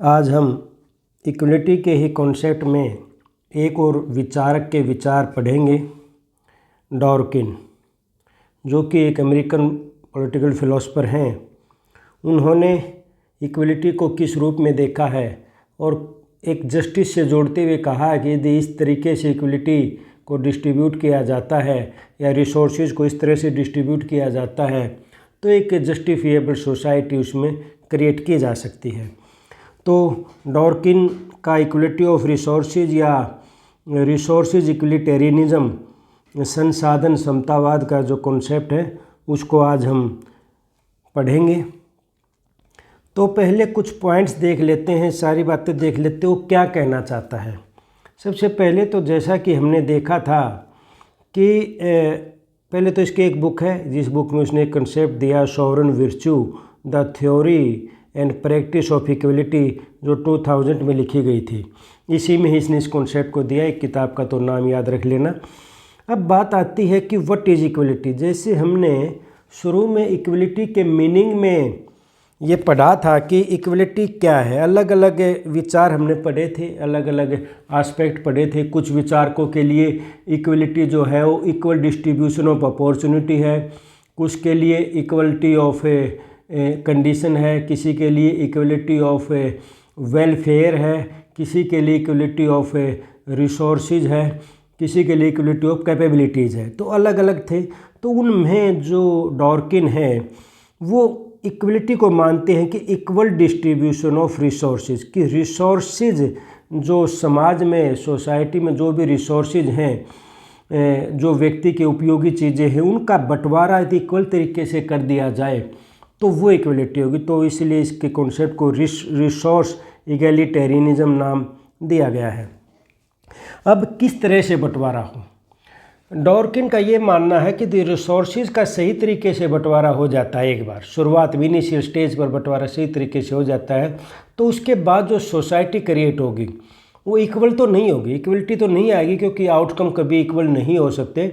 आज हम इक्वलिटी के ही कॉन्सेप्ट में एक और विचारक के विचार पढ़ेंगे, डॉर्किन, जो कि एक अमेरिकन पॉलिटिकल फिलोसोफर हैं। उन्होंने इक्वलिटी को किस रूप में देखा है और एक जस्टिस से जोड़ते हुए कहा कि यदि इस तरीके से इक्वलिटी को डिस्ट्रीब्यूट किया जाता है या रिसोर्सेज को इस तरह से डिस्ट्रीब्यूट किया जाता है तो एक जस्टिफिएबल सोसाइटी उसमें क्रिएट की जा सकती है। तो डॉर्किन का इक्वलिटी ऑफ रिसोर्सेज या रिसोर्सेज इक्विलिटेरियनिज्म, संसाधन समतावाद का जो कॉन्सेप्ट है उसको आज हम पढ़ेंगे। तो पहले कुछ पॉइंट्स देख लेते हैं, सारी बातें देख लेते हैं वो क्या कहना चाहता है। सबसे पहले तो जैसा कि हमने देखा था कि पहले तो इसकी एक बुक है जिस बुक में उसने एक कंसेप्ट दिया, sovereign virtue the theory and practice of equality, जो 2000 में लिखी गई थी। इसी में ही इसने इस कॉन्सेप्ट को दिया। एक किताब का तो नाम याद रख लेना। अब बात आती है कि व्हाट इज़ इक्वलिटी। जैसे हमने शुरू में इक्वलिटी के मीनिंग में ये पढ़ा था कि इक्वलिटी क्या है। अलग अलग विचार हमने पढ़े थे, अलग अलग एस्पेक्ट पढ़े थे। कुछ विचारकों के लिए इक्वलिटी जो है वो इक्वल डिस्ट्रीब्यूशन ऑफ अपॉर्चुनिटी है, कुछ के लिए इक्वलिटी ऑफ कंडीशन है, किसी के लिए इक्वलिटी ऑफ वेलफेयर है, किसी के लिए इक्वलिटी ऑफ रिसोर्सेज है, किसी के लिए इक्वलिटी ऑफ कैपेबिलिटीज़ है। तो अलग अलग थे। तो उनमें जो डॉर्किन है वो इक्वलिटी को मानते हैं कि इक्वल डिस्ट्रीब्यूशन ऑफ रिसोर्सेज, कि रिसोर्सेज जो समाज में, सोसाइटी में जो भी रिसोर्सेज हैं, जो व्यक्ति के उपयोगी चीज़ें हैं, उनका बंटवारा यदि इक्वल तरीके से कर दिया जाए तो वो इक्वलिटी होगी। तो इसलिए इसके कॉन्सेप्ट को रिसोर्स इगैलिटेरियनिज्म नाम दिया गया है। अब किस तरह से बंटवारा हो, डॉर्किन का ये मानना है कि रिसोर्सेज का सही तरीके से बंटवारा हो जाता है। एक बार शुरुआत में इनिशियल स्टेज पर बंटवारा सही तरीके से हो जाता है तो उसके बाद जो सोसाइटी क्रिएट होगी वो इक्वल तो नहीं होगी, इक्वलिटी तो नहीं आएगी, क्योंकि आउटकम कभी इक्वल नहीं हो सकते।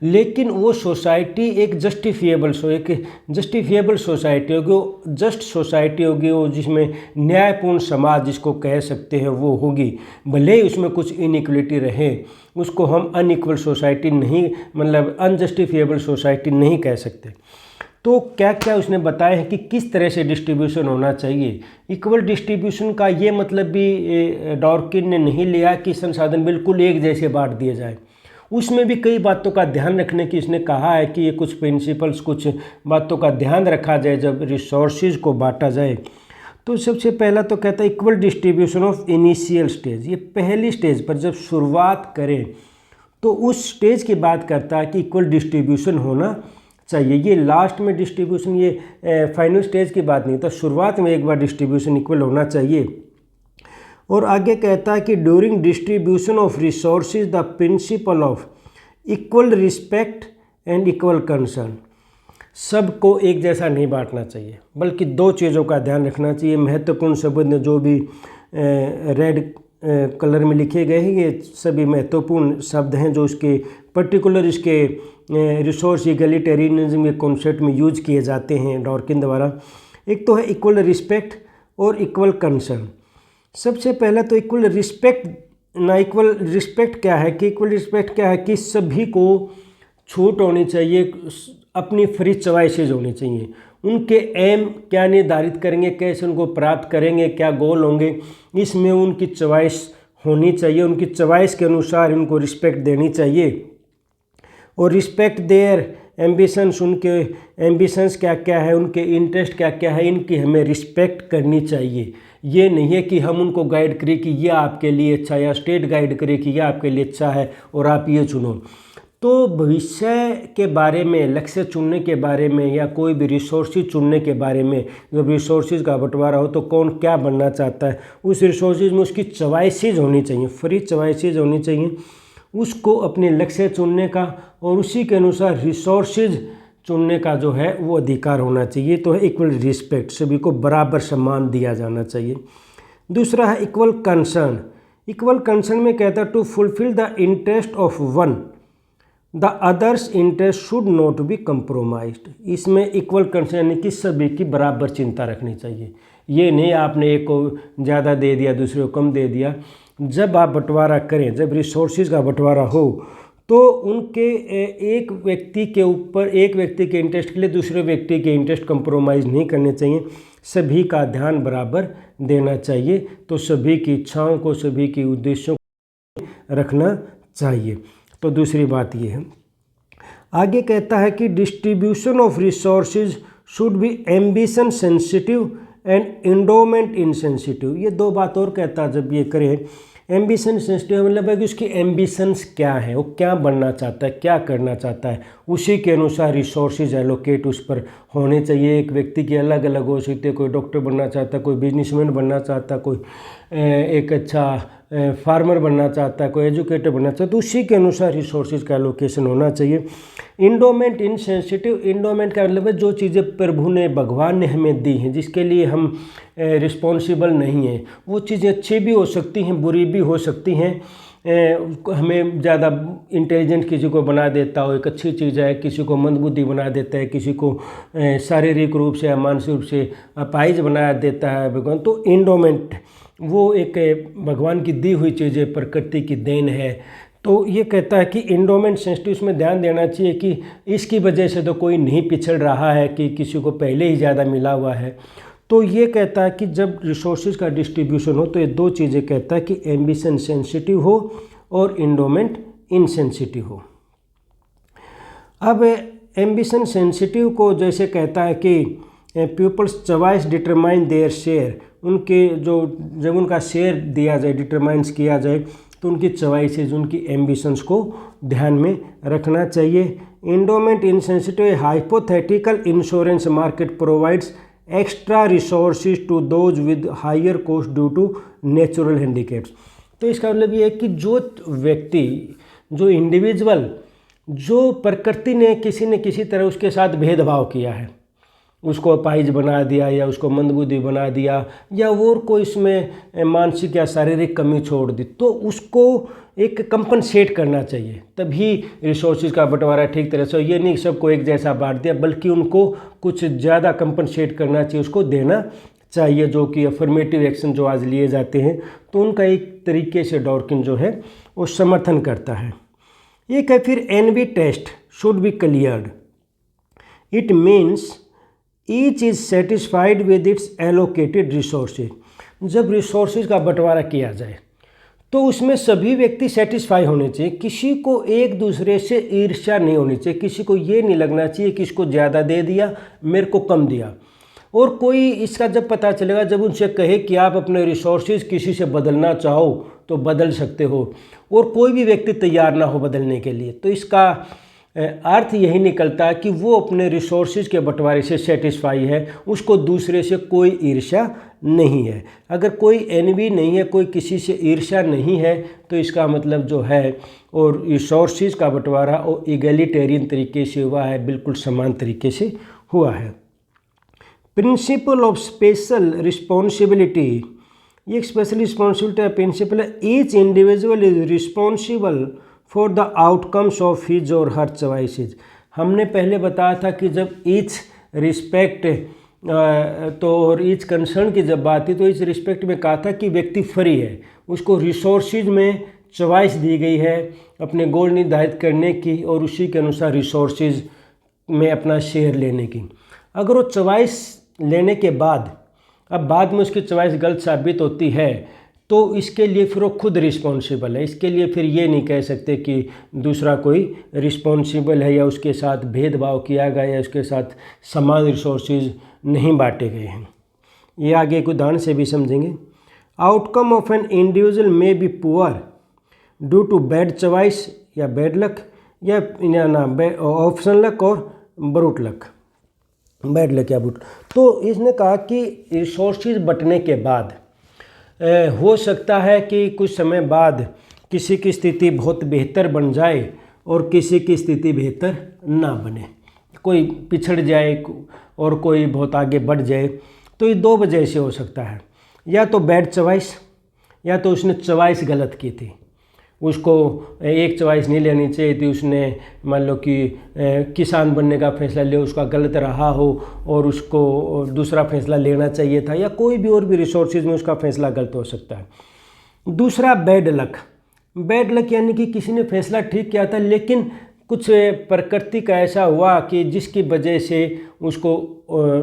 लेकिन वो सोसाइटी एक जस्टिफिएबल सोसाइटी होगी, वो जस्ट सोसाइटी होगी, वो जिसमें न्यायपूर्ण समाज जिसको कह सकते हैं वो होगी। भले ही उसमें कुछ इनइक्वलिटी रहे, उसको हम अनइक्वल सोसाइटी नहीं, मतलब अनजस्टिफिएबल सोसाइटी नहीं कह सकते। तो क्या क्या उसने बताया है कि किस तरह से डिस्ट्रीब्यूशन होना चाहिए। इक्वल डिस्ट्रीब्यूशन का ये मतलब भी डॉर्किन ने नहीं लिया कि संसाधन बिल्कुल एक जैसे बांट दिए जाए। उसमें भी कई बातों का ध्यान रखने की इसने कहा है कि ये कुछ प्रिंसिपल्स, कुछ बातों का ध्यान रखा जाए जब रिसोर्सेज को बांटा जाए। तो सबसे पहला तो कहता है equal distribution of initial stage. ये पहली स्टेज पर जब शुरुआत करें तो उस स्टेज की बात करता है कि इक्वल डिस्ट्रीब्यूशन होना चाहिए। ये लास्ट में डिस्ट्रीब्यूशन, ये फाइनल स्टेज की बात नहीं, तो शुरुआत में एक बार डिस्ट्रीब्यूशन इक्वल होना चाहिए। और आगे कहता है कि during distribution of resources the principle of equal respect and equal concern, सबको एक जैसा नहीं बांटना चाहिए, बल्कि दो चीज़ों का ध्यान रखना चाहिए। महत्वपूर्ण शब्द जो भी रेड कलर में लिखे गए हैं, ये सभी महत्वपूर्ण शब्द हैं जो उसके पर्टिकुलर इसके रिसोर्स इक्वलिटेरियनिज्म के कॉन्सेप्ट में यूज किए जाते हैं डॉर्किन द्वारा। एक तो है इक्वल रिस्पेक्ट और इक्वल कंसर्न। सबसे पहला तो इक्वल रिस्पेक्ट इक्वल रिस्पेक्ट क्या है कि इक्वल रिस्पेक्ट क्या है कि सभी को छूट होनी चाहिए, अपनी फ्री चॉइसेस होनी चाहिए। उनके एम क्या निर्धारित करेंगे, कैसे उनको प्राप्त करेंगे, क्या गोल होंगे, इसमें उनकी चॉइस होनी चाहिए। उनकी चॉइस के अनुसार उनको रिस्पेक्ट देनी चाहिए। और रिस्पेक्ट देयर एम्बिशंस, उनके एम्बिशंस क्या क्या है, उनके इंटरेस्ट क्या क्या है, इनकी हमें रिस्पेक्ट करनी चाहिए। ये नहीं है कि हम उनको गाइड करें कि यह आपके लिए अच्छा है, या स्टेट गाइड करे कि यह आपके लिए अच्छा है और आप ये चुनो। तो भविष्य के बारे में, लक्ष्य चुनने के बारे में, या कोई भी रिसोर्सेज चुनने के बारे में, जब रिसोर्सेज का बंटवारा हो तो कौन क्या बनना चाहता है, उस रिसोर्सेज में उसकी चॉइसेस होनी चाहिए, फ्री चॉइसेस होनी चाहिए। उसको अपने लक्ष्य चुनने का और उसी के अनुसार रिसोर्सेज चुनने का जो है वो अधिकार होना चाहिए। तो है इक्वल रिस्पेक्ट, सभी को बराबर सम्मान दिया जाना चाहिए। दूसरा है इक्वल कंसर्न। इक्वल कंसर्न में कहता है to fulfil the interest of one the others interest should not be compromised. इसमें इक्वल कंसर्न यानी कि सभी की बराबर चिंता रखनी चाहिए। ये नहीं आपने एक को ज़्यादा दे दिया दूसरे को कम दे दिया। जब आप बंटवारा करें, जब रिसोर्सेज का बंटवारा हो, तो उनके एक व्यक्ति के ऊपर, एक व्यक्ति के इंटरेस्ट के लिए दूसरे व्यक्ति के इंटरेस्ट कंप्रोमाइज़ नहीं करने चाहिए, सभी का ध्यान बराबर देना चाहिए। तो सभी की इच्छाओं को, सभी के उद्देश्यों को रखना चाहिए। तो दूसरी बात ये है। आगे कहता है कि distribution of resources should be ambition sensitive and endowment insensitive. ये दो बात और कहता है जब ये करें। एम्बिशन सेंसिटिव मतलब है कि उसकी एम्बिशंस क्या है, वो क्या बनना चाहता है, क्या करना चाहता है, उसी के अनुसार रिसोर्सेज एलोकेट उस पर होने चाहिए। एक व्यक्ति की अलग अलग हो सकती है, कोई डॉक्टर बनना चाहता है, कोई बिजनेसमैन बनना चाहता है, कोई एक अच्छा फार्मर बनना चाहता है, कोई एजुकेटर बनना चाहता है, तो उसी के अनुसार रिसोर्सेज का एलोकेशन होना चाहिए। इंडोमेंट इनसेंसिटिव, इंडोमेंट का मतलब है जो चीज़ें प्रभु ने, भगवान ने हमें दी हैं, जिसके लिए हम रिस्पॉन्सिबल नहीं हैं, वो चीज़ें अच्छी भी हो सकती हैं, बुरी भी हो सकती हैं। हमें ज़्यादा इंटेलिजेंट किसी को बना देता हो, एक अच्छी चीज़ है, किसी को मंदबुद्धि बना देता है, किसी को शारीरिक रूप से या मानसिक रूप से अपाहिज बना देता है भगवान। तो इंडोमेंट वो एक भगवान की दी हुई चीज़ें, प्रकृति की देन है। तो ये कहता है कि इंडोमेंट सेंसिटिव में ध्यान देना चाहिए कि इसकी वजह से तो कोई नहीं पिछड़ रहा है कि किसी को पहले ही ज़्यादा मिला हुआ है। तो ये कहता है कि जब रिसोर्सेज का डिस्ट्रीब्यूशन हो तो ये दो चीज़ें कहता है कि एम्बिशन सेंसिटिव हो और इंडोमेंट इनसेंसिटिव हो। अब एम्बिशन सेंसिटिव को जैसे कहता है कि people's choice determine their share, उनके जो जब उनका शेयर दिया जाए, डिटरमाइंस किया जाए, तो उनकी चॉइसेस, उनकी एम्बिशंस को ध्यान में रखना चाहिए। Endowment insensitive, hypothetical insurance market provides extra resources to those with higher cost due to natural handicaps. तो इसका मतलब ये है कि जो व्यक्ति, जो इंडिविजुअल, जो प्रकृति ने किसी न किसी तरह उसके साथ भेदभाव किया है, उसको अपाहिज बना दिया या उसको मंदबुद्धि बना दिया या और कोई इसमें मानसिक या शारीरिक कमी छोड़ दी, तो उसको एक कंपनसेट करना चाहिए, तभी रिसोर्सेज का बंटवारा ठीक तरह से। ये नहीं सबको एक जैसा बांट दिया, बल्कि उनको कुछ ज़्यादा कंपनसेट करना चाहिए, उसको देना चाहिए, जो कि अफर्मेटिव एक्शन जो आज लिए जाते हैं, तो उनका एक तरीके से डॉर्किन जो है वो समर्थन करता है। एक है फिर envy test should be cleared, it means each is satisfied with its allocated resources. जब रिसोर्सेज का बंटवारा किया जाए तो उसमें सभी व्यक्ति सेटिस्फाई होने चाहिए, किसी को एक दूसरे से ईर्ष्या नहीं होनी चाहिए, किसी को ये नहीं लगना चाहिए कि इसको ज़्यादा दे दिया, मेरे को कम दिया। और कोई इसका जब पता चलेगा, जब उनसे कहे कि आप अपने रिसोर्सेज किसी से बदलना चाहो तो बदल सकते हो, और कोई भी व्यक्ति तैयार ना हो बदलने के लिए, तो इसका अर्थ यही निकलता है कि वो अपने रिसोर्सेज के बंटवारे से सेटिस्फाई है, उसको दूसरे से कोई ईर्ष्या नहीं है। अगर कोई एनवी नहीं है, कोई किसी से ईर्ष्या नहीं है, तो इसका मतलब जो है और रिसोर्सेज का बंटवारा और इगैलिटेरियन तरीके से हुआ है, बिल्कुल समान तरीके से हुआ है। प्रिंसिपल ऑफ स्पेशल रिस्पॉन्सिबिलिटी, ये एक स्पेशल रिस्पॉन्सिबिलिटी प्रिंसिपल है। Each individual is responsible for the outcomes of his और हर चॉइसेस। हमने पहले बताया था कि जब ईच रिस्पेक्ट तो और ईच कंसर्न की जब बात थी, तो इस रिस्पेक्ट में कहा था कि व्यक्ति फ्री है, उसको रिसोर्सेज में चॉइस दी गई है अपने गोल निर्धारित करने की और उसी के अनुसार रिसोर्सेज में अपना शेयर लेने की। अगर वो चॉइस लेने के बाद, अब बाद में उसकी चॉइस गलत साबित होती है, तो इसके लिए फिर वो खुद रिस्पॉन्सिबल है। इसके लिए फिर ये नहीं कह सकते कि दूसरा कोई रिस्पॉन्सिबल है या उसके साथ भेदभाव किया गया या उसके साथ समान रिसोर्सेज नहीं बांटे गए हैं। ये आगे एक उदाहरण से भी समझेंगे। Outcome of an individual may be poor due to bad choice या बैड लक या ना ऑप्शन लक और ब्रूट लक, बैड लक या ब्रूट। तो इसने कहा कि रिसोर्सेज बंटने के बाद हो सकता है कि कुछ समय बाद किसी की स्थिति बहुत बेहतर बन जाए और किसी की स्थिति बेहतर ना बने, कोई पिछड़ जाए और कोई बहुत आगे बढ़ जाए। तो ये दो वजह से हो सकता है, या तो बैड चॉइस, या तो उसने चॉइस गलत की थी। उसको एक चॉइस नहीं लेनी चाहिए थी, उसने मान लो कि किसान बनने का फैसला लिया, उसका गलत रहा हो और उसको दूसरा फैसला लेना चाहिए था, या कोई भी और भी रिसोर्सेज में उसका फैसला गलत हो सकता है। दूसरा बैड लक। बैड लक यानी कि किसी ने फैसला ठीक किया था लेकिन कुछ प्रकृति का ऐसा हुआ कि जिसकी वजह से उसको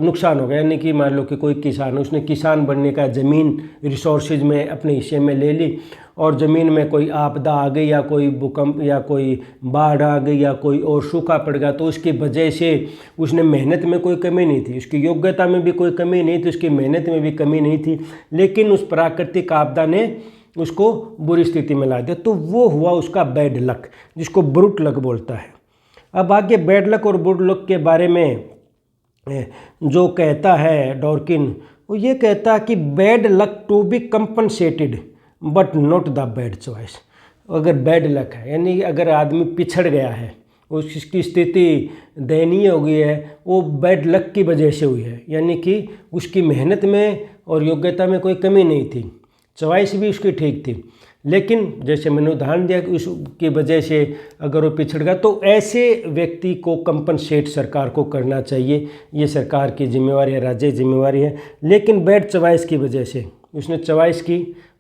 नुकसान हो गया। यानी कि मान लो कि कोई किसान है, उसने किसान बनने का ज़मीन रिसोर्सेज में अपने हिस्से में ले ली और ज़मीन में कोई आपदा आ गई या कोई भूकंप या कोई बाढ़ आ गई या कोई और सूखा पड़ गया, तो उसकी वजह से उसने मेहनत में कोई कमी नहीं थी, उसकी योग्यता में भी कोई कमी नहीं थी, उसकी मेहनत में भी कमी नहीं थी, लेकिन उस प्राकृतिक आपदा ने उसको बुरी स्थिति में ला दिया, तो वो हुआ उसका बैड लक, जिसको ब्रूट लक बोलता है। अब आगे बैड लक और ब्रूट लक के बारे में जो कहता है डॉर्किन, वो ये कहता है कि bad luck to be compensated but not the bad choice. अगर बैड लक है यानी अगर आदमी पिछड़ गया है, उसकी स्थिति दयनीय हो गई है, वो बैड लक की वजह से हुई है, यानी कि उसकी मेहनत में और योग्यता में कोई कमी नहीं थी, चॉइस भी उसकी ठीक थी, लेकिन जैसे मैंने उदाहरण दिया कि उसकी वजह से अगर वो पिछड़ गया, तो ऐसे व्यक्ति को कंपनसेट सरकार को करना चाहिए, ये सरकार की जिम्मेवारी है, राज्य जिम्मेवारी है। लेकिन बैड चॉइस की वजह से उसने चॉइस की,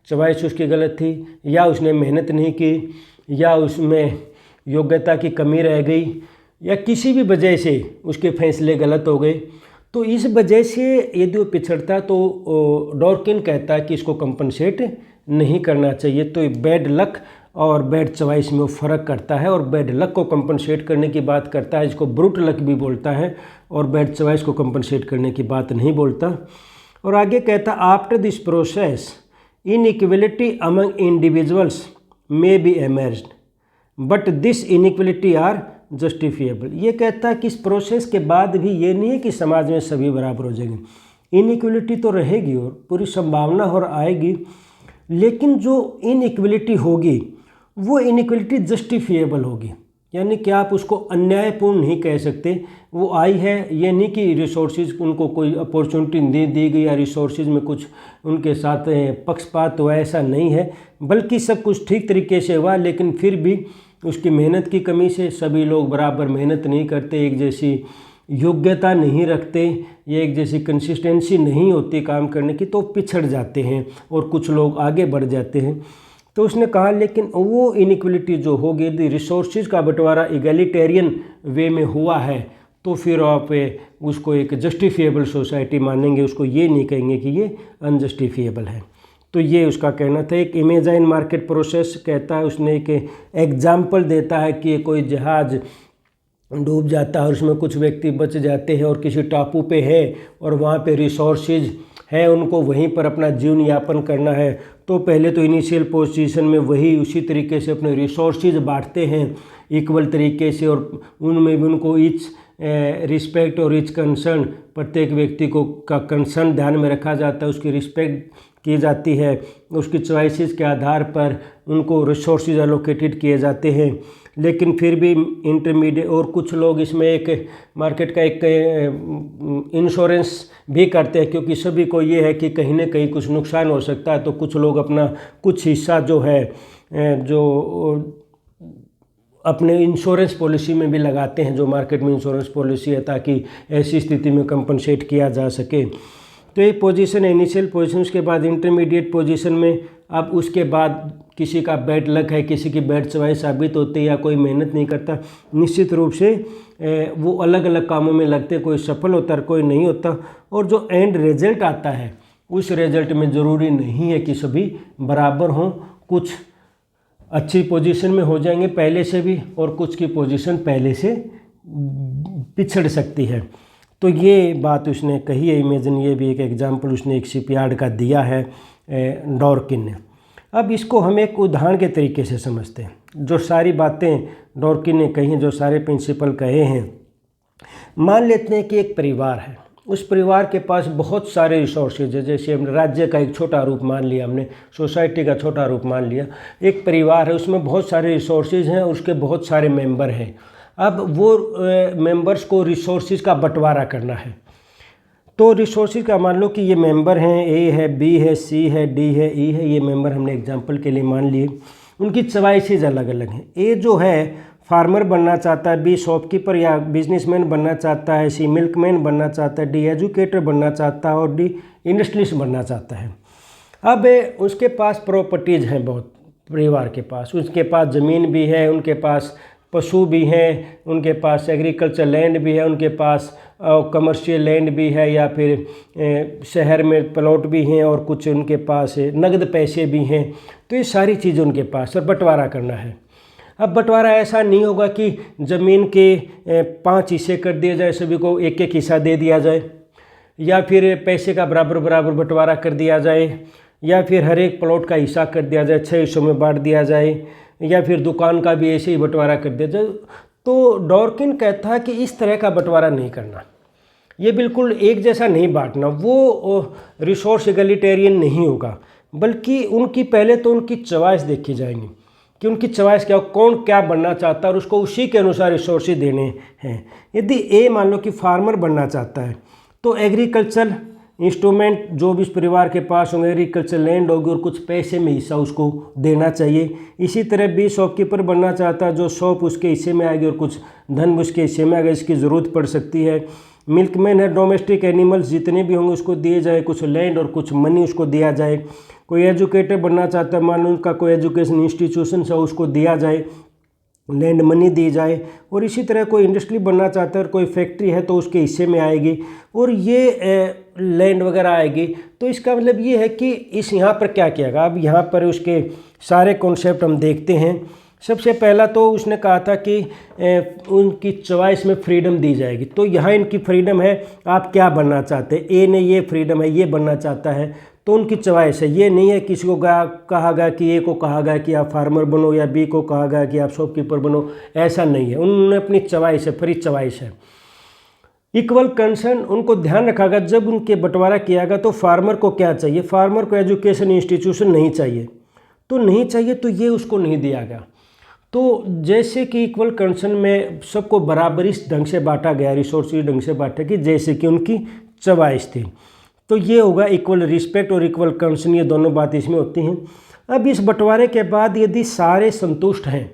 चॉइस उसकी गलत थी, या उसने मेहनत नहीं की, या उसमें योग्यता की कमी रह गई, या किसी भी वजह से उसके फैसले गलत हो गए, तो इस वजह से यदि वो पिछड़ता तो डॉर्किन कहता है कि इसको कंपनसेट नहीं करना चाहिए। तो बैड लक और बैड चॉइस में वो फ़र्क करता है, और बैड लक को कंपनसेट करने की बात करता है, इसको ब्रूट लक भी बोलता है, और बैड चॉइस को कंपनसेट करने की बात नहीं बोलता। और आगे कहता after this process inequality among individuals may be emerged but this inequality are justifiable. ये कहता है कि इस प्रोसेस के बाद भी ये नहीं है कि समाज में सभी बराबर हो जाएंगे, इनइक्वलिटी तो रहेगी और पूरी संभावना और आएगी, लेकिन जो इनइक्वलिटी होगी वो इनइक्वलिटी जस्टिफिएबल होगी, यानी कि आप उसको अन्यायपूर्ण नहीं कह सकते। वो आई है, ये नहीं कि रिसोर्सेज उनको कोई अपॉर्चुनिटी दे दी गई या रिसोर्सेज में कुछ उनके साथ पक्षपात हुआ, ऐसा नहीं है, बल्कि सब कुछ ठीक तरीके से हुआ, लेकिन फिर भी उसकी मेहनत की कमी से सभी लोग बराबर मेहनत नहीं करते, एक जैसी योग्यता नहीं रखते, या एक जैसी कंसिस्टेंसी नहीं होती काम करने की, तो पिछड़ जाते हैं और कुछ लोग आगे बढ़ जाते हैं। तो उसने कहा लेकिन वो इनइक्वलिटी जो होगी, यदि रिसोर्सेज का बंटवारा इगैलिटेरियन वे में हुआ है, तो फिर आप उसको एक जस्टिफिएबल सोसाइटी मानेंगे, उसको ये नहीं कहेंगे कि ये अनजस्टिफिएबल है। तो ये उसका कहना था। एक इमेज इन मार्केट प्रोसेस कहता है, उसने एक एग्जाम्पल देता है कि कोई जहाज़ डूब जाता है और उसमें कुछ व्यक्ति बच जाते हैं और किसी टापू पे है और वहाँ पे रिसोर्सेज है, उनको वहीं पर अपना जीवन यापन करना है, तो पहले तो इनिशियल पोजीशन में वही उसी तरीके से अपने रिसोर्सेज बांटते हैं इक्वल तरीके से, और उनमें भी उनको ईच रिस्पेक्ट और ईच कंसर्न, प्रत्येक व्यक्ति को का कंसर्न ध्यान में रखा जाता है, उसकी रिस्पेक्ट की जाती है, उसकी चॉइसेस के आधार पर उनको रिसोर्सेज एलोकेटेड किए जाते हैं। लेकिन फिर भी इंटरमीडिएट और कुछ लोग इसमें एक मार्केट का एक इंश्योरेंस भी करते हैं, क्योंकि सभी को ये है कि कहीं ना कहीं कुछ नुकसान हो सकता है, तो कुछ लोग अपना कुछ हिस्सा जो है जो अपने इंश्योरेंस पॉलिसी में भी लगाते हैं, जो मार्केट में इंश्योरेंस पॉलिसी है, ताकि ऐसी स्थिति में कंपनसेट किया जा सके। तो ये पोजीशन है इनिशियल पोजीशन, उसके बाद इंटरमीडिएट पोजीशन में, अब उसके बाद किसी का बैड लक है, किसी की बैड चॉइस साबित होती है या कोई मेहनत नहीं करता, निश्चित रूप से वो अलग अलग कामों में लगते, कोई सफल होता है कोई नहीं होता, और जो एंड रिजल्ट आता है उस रिजल्ट में ज़रूरी नहीं है कि सभी बराबर हों, कुछ अच्छी पोजीशन में हो जाएंगे पहले से भी और कुछ की पोजीशन पहले से पिछड़ सकती है। तो ये बात उसने कही है इमेजिन, ये भी एक एग्जाम्पल उसने एक शिपयार्ड का दिया है डॉर्किन ने। अब इसको हम एक उदाहरण के तरीके से समझते हैं, जो सारी बातें डॉर्किन ने कही हैं, जो सारे प्रिंसिपल कहे हैं। मान लेते हैं कि एक परिवार है, उस परिवार के पास बहुत सारे रिसोर्सेज है, जैसे हमने राज्य का एक छोटा रूप मान लिया, हमने सोसाइटी का छोटा रूप मान लिया, एक परिवार है उसमें बहुत सारे रिसोर्सेज हैं और उसके बहुत सारे मेंबर हैं। अब वो मेंबर्स को रिसोर्सेज का बंटवारा करना है, तो रिसोर्सेज का मान लो कि ये मेंबर हैं, ए है, बी है, सी है, डी है, ई है, ये मेंबर हमने एग्जांपल के लिए मान लिए। उनकी चॉइसेस अलग अलग हैं। ए जो है फार्मर बनना चाहता है, बी शॉपकीपर या बिजनेसमैन बनना चाहता है, सी मिल्कमैन बनना चाहता है, डी एजुकेटर बनना चाहता है और डी इंडस्ट्रियलिस्ट बनना चाहता है। अब उसके पास प्रॉपर्टीज़ हैं बहुत, परिवार के पास, उसके पास ज़मीन भी है, उनके पास पशु भी हैं, उनके पास एग्रीकल्चर लैंड भी है, उनके पास कमर्शियल लैंड भी है, या फिर शहर में प्लॉट भी हैं, और कुछ उनके पास नगद पैसे भी हैं। तो ये सारी चीज़ें उनके पास, और बंटवारा करना है। अब बंटवारा ऐसा नहीं होगा कि ज़मीन के 5 हिस्से कर दिए जाए, सभी को एक एक हिस्सा दे दिया जाए, या फिर पैसे का बराबर बराबर बंटवारा कर दिया जाए, या फिर हर एक प्लॉट का हिस्सा कर दिया जाए, 6 हिस्सों में बांट दिया जाए, या फिर दुकान का भी ऐसे ही बंटवारा कर दिया जाए। तो डॉर्किन कहता है कि इस तरह का बंटवारा नहीं करना, ये बिल्कुल एक जैसा नहीं बांटना, वो रिसोर्स इगलिटेरियन नहीं होगा, बल्कि उनकी पहले तो उनकी चॉइस देखी जाएंगी कि उनकी चॉइस क्या, कौन क्या बनना चाहता है, और उसको उसी के अनुसार रिसोर्सेज देने हैं। यदि ए मान लो कि फार्मर बनना चाहता है तो एग्रीकल्चर इंस्ट्रूमेंट जो भी इस परिवार के पास होंगे, एग्रीकल्चर लैंड होगी, और कुछ पैसे में हिस्सा उसको देना चाहिए। इसी तरह बी शॉपकीपर बनना चाहता है, जो शॉप उसके हिस्से में आएगी और कुछ धन उसके हिस्से में आएगा, इसकी ज़रूरत पड़ सकती है। मिल्कमैन है, डोमेस्टिक एनिमल्स जितने भी होंगे उसको दिए जाए, कुछ लैंड और कुछ मनी उसको दिया जाए। कोई एजुकेटर बनना चाहता है, मान लो उनका कोई एजुकेशन इंस्टीट्यूशन है, उसको दिया जाए, लैंड मनी दी जाए। और इसी तरह कोई इंडस्ट्री बनना चाहता है, कोई फैक्ट्री है तो उसके हिस्से में आएगी, और ये लैंड वगैरह आएगी। तो इसका मतलब ये है कि इस यहाँ पर क्या किया गया। अब यहाँ पर उसके सारे कॉन्सेप्ट हम देखते हैं। सबसे पहला तो उसने कहा था कि उनकी चॉइस में फ्रीडम दी जाएगी। तो यहाँ इनकी फ्रीडम है, आप क्या बनना चाहते हैं। ए ने ये फ्रीडम है, ये बनना चाहता है, तो उनकी चॉइस है। ये नहीं है किसी को कहा गया कि ए को कहा गया कि आप फार्मर बनो, या बी को कहा गया कि आप शॉपकीपर बनो, ऐसा नहीं है। उन्होंने अपनी चॉइस है, फ्री चॉइस है। इक्वल कंसर्न उनको ध्यान रखा गया, जब उनके बंटवारा किया गया तो फार्मर को क्या चाहिए। फार्मर को एजुकेशन इंस्टीट्यूशन नहीं चाहिए, तो नहीं चाहिए तो ये उसको नहीं दिया गया। तो जैसे कि इक्वल कंसर्न में सबको बराबरी ढंग से बांटा गया, रिसोर्सेज ढंग से बांटा कि जैसे कि उनकी चॉइस थी। तो ये होगा इक्वल रिस्पेक्ट और इक्वल कंसर्न, ये दोनों बात इसमें होती हैं। अब इस बंटवारे के बाद यदि सारे संतुष्ट हैं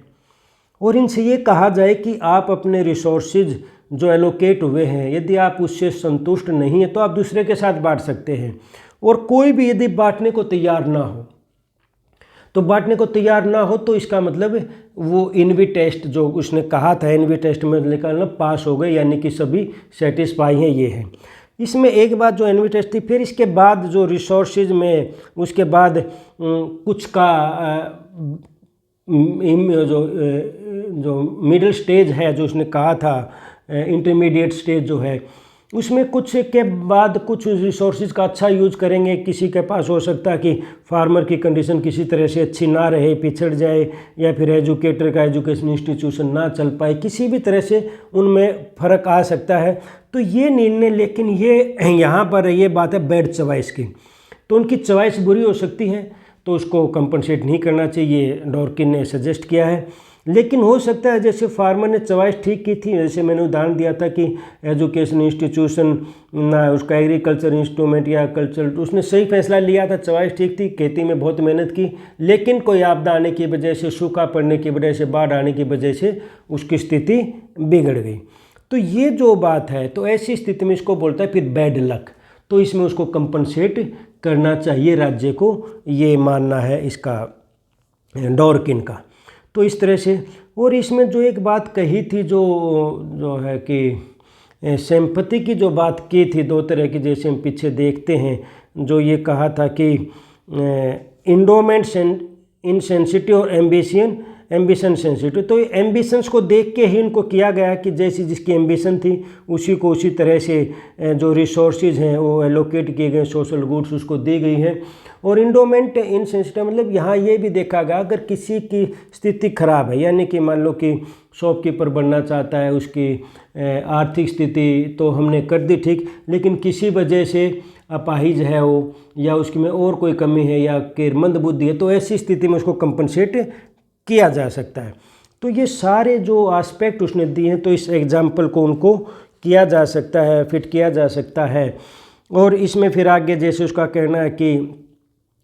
और इनसे ये कहा जाए कि आप अपने रिसोर्सेज जो एलोकेट हुए हैं, यदि आप उससे संतुष्ट नहीं हैं तो आप दूसरे के साथ बांट सकते हैं। और कोई भी यदि बांटने को तैयार ना हो, तो बांटने को तैयार ना हो तो इसका मतलब वो इनवी टेस्ट जो उसने कहा था, इनवी टेस्ट में निकालना पास हो गए, यानी कि सभी सेटिस्फाई हैं। ये है इसमें एक बात जो इनवी टेस्ट थी। फिर इसके बाद जो रिसोर्सेज में उसके बाद कुछ का जो मिडिल स्टेज है, जो उसने कहा था इंटरमीडिएट स्टेज जो है, उसमें कुछ के बाद कुछ रिसोर्सेज का अच्छा यूज करेंगे। किसी के पास हो सकता है कि फार्मर की कंडीशन किसी तरह से अच्छी ना रहे, पिछड़ जाए, या फिर एजुकेटर का एजुकेशन इंस्टीट्यूशन ना चल पाए, किसी भी तरह से उनमें फ़र्क आ सकता है। तो ये निर्णय, लेकिन ये यहाँ पर ये बात है बैड चॉइस की, तो उनकी चॉइस बुरी हो सकती है, तो उसको कंपनसेट नहीं करना चाहिए, डॉर्किन ने सजेस्ट किया है। लेकिन हो सकता है जैसे फार्मर ने चॉइस ठीक की थी, जैसे मैंने उदाहरण दिया था कि एजुकेशन इंस्टीट्यूशन ना उसका एग्रीकल्चर इंस्ट्रूमेंट या कल्चर, उसने सही फैसला लिया था, चॉइस ठीक थी, खेती में बहुत मेहनत की, लेकिन कोई आपदा आने की वजह से, सूखा पड़ने की वजह से, बाढ़ आने की वजह से उसकी स्थिति बिगड़ गई। तो ये जो बात है, तो ऐसी स्थिति में इसको बोलता है फिर बैड लक, तो इसमें उसको कंपनसेट करना चाहिए राज्य को, ये मानना है इसका डॉर्किन का। तो इस तरह से, और इसमें जो एक बात कही थी जो है कि सिंपैथी की जो बात की थी, दो तरह की, जैसे हम पीछे देखते हैं, जो ये कहा था कि इंडोमेंट इनसेंसिटिव और एम्बिशन सेंसिटिव। तो ये एम्बिशंस को देख के ही इनको किया गया कि जैसी जिसकी एम्बिशन थी उसी को उसी तरह से जो रिसोर्सेज हैं वो एलोकेट किए गए, सोशल गुड्स उसको दी गई हैं। और इंडोमेंट इनसेंसिटिव मतलब यहाँ ये भी देखा गया, अगर किसी की स्थिति खराब है, यानी कि मान लो कि शॉपकीपर बनना चाहता है, उसकी आर्थिक स्थिति तो हमने कर दी ठीक, लेकिन किसी वजह से अपाहिज है वो, या उसकी में और कोई कमी है, या कि मंद बुद्धि है, तो ऐसी स्थिति में उसको कंपनसेट किया जा सकता है। तो ये सारे जो एस्पेक्ट उसने दिए हैं, तो इस एग्जाम्पल को उनको किया जा सकता है, फिट किया जा सकता है। और इसमें फिर आगे जैसे उसका कहना है कि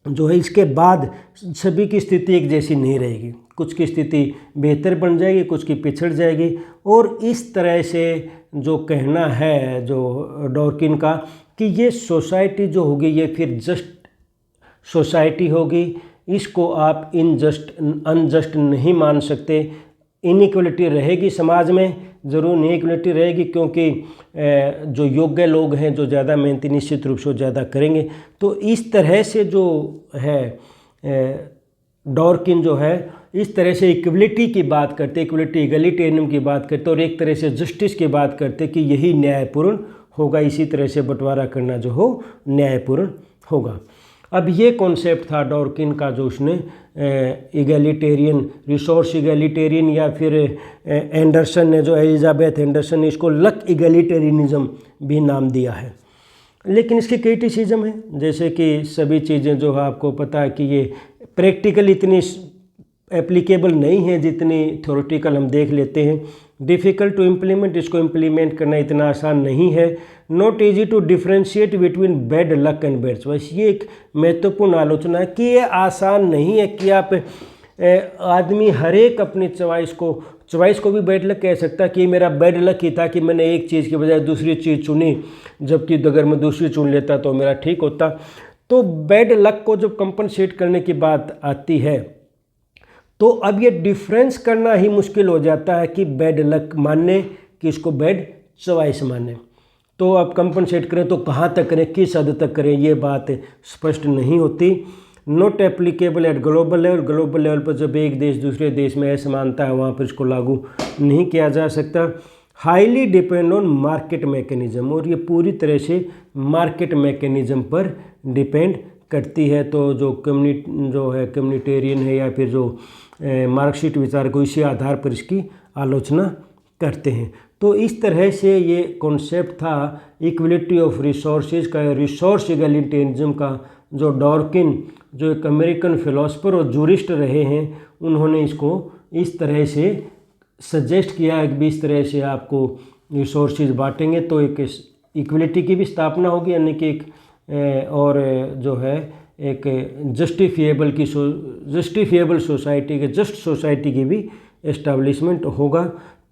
जो है इसके बाद सभी की स्थिति एक जैसी नहीं रहेगी, कुछ की स्थिति बेहतर बन जाएगी, कुछ की पिछड़ जाएगी। और इस तरह से जो कहना है जो डॉर्किन का कि ये सोसाइटी जो होगी ये फिर जस्ट सोसाइटी होगी, इसको आप अनजस्ट नहीं मान सकते। इनइक्वलिटी रहेगी समाज में, ज़रूर इनइक्वलिटी रहेगी, क्योंकि जो योग्य लोग हैं जो ज़्यादा मेहनती निश्चित रूप से ज़्यादा करेंगे। तो इस तरह से जो है डॉर्किन जो है इस तरह से इक्वलिटी की बात करते, इक्वलिटी इगलिटेरियन की बात करते और एक तरह से जस्टिस की बात करते कि यही न्यायपूर्ण होगा, इसी तरह से बंटवारा करना जो हो न्यायपूर्ण होगा। अब ये कॉन्सेप्ट था डॉर्किन का जो उसने इगलिटेरियन, रिसोर्स इगलिटेरियन, या फिर एंडरसन ने जो एलिजाबेथ एंडरसन ने इसको लक इगलिटेरियनिज्म भी नाम दिया है। लेकिन इसके क्रिटिसिज्म है, जैसे कि सभी चीज़ें जो है आपको पता है कि ये प्रैक्टिकल इतनी एप्लीकेबल नहीं है जितनी थ्योरेटिकल हम देख लेते हैं। डिफ़िकल्ट टू इम्प्लीमेंट, इसको इम्प्लीमेंट करना इतना आसान नहीं है। Not easy to differentiate between bad luck and bad choice, ये एक महत्वपूर्ण आलोचना है कि ये आसान नहीं है कि आप आदमी हर एक अपनी चॉइस को भी बैड लक कह सकता है कि मेरा बैड लक ही था कि मैंने एक चीज़ के बजाय दूसरी चीज़ चुनी, जबकि अगर मैं दूसरी चुन लेता तो मेरा ठीक होता। तो बैड लक को जब कंपनसेट करने की बात आती है तो अब ये डिफरेंस करना ही मुश्किल हो जाता है कि बैड लक माने कि इसको बैड चॉइस माने। तो अब कंपनसेट करें तो कहाँ तक करें, किस हद तक करें, ये बात स्पष्ट नहीं होती। Not applicable eight global level, global level पर जब एक देश दूसरे देश में असमानता है वहाँ पर इसको लागू नहीं किया जा सकता। Highly depend on market mechanism, और ये पूरी तरह से मार्केट मैकेनिज़्म पर डिपेंड करती है। तो जो कम्युनिटेरियन है या फिर जो मार्क्सिस्ट विचार को इसी आधार पर इसकी आलोचना करते हैं। तो इस तरह से ये कॉन्सेप्ट था इक्वलिटी ऑफ रिसोर्सेज का, रिसोर्स इगलिटेरियनिज्म का, जो डॉर्किन जो एक अमेरिकन फिलोसफर और जूरिस्ट रहे हैं उन्होंने इसको इस तरह से सजेस्ट किया है कि इस तरह से आपको रिसोर्सेज बांटेंगे तो एक इक्वलिटी की भी स्थापना होगी, यानी कि एक और जो है एक जस्टिफिएबल सोसाइटी के, जस्ट सोसाइटी की भी एस्टैब्लिशमेंट होगा।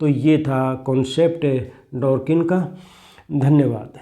तो ये था कॉन्सेप्ट डॉर्किन का। धन्यवाद।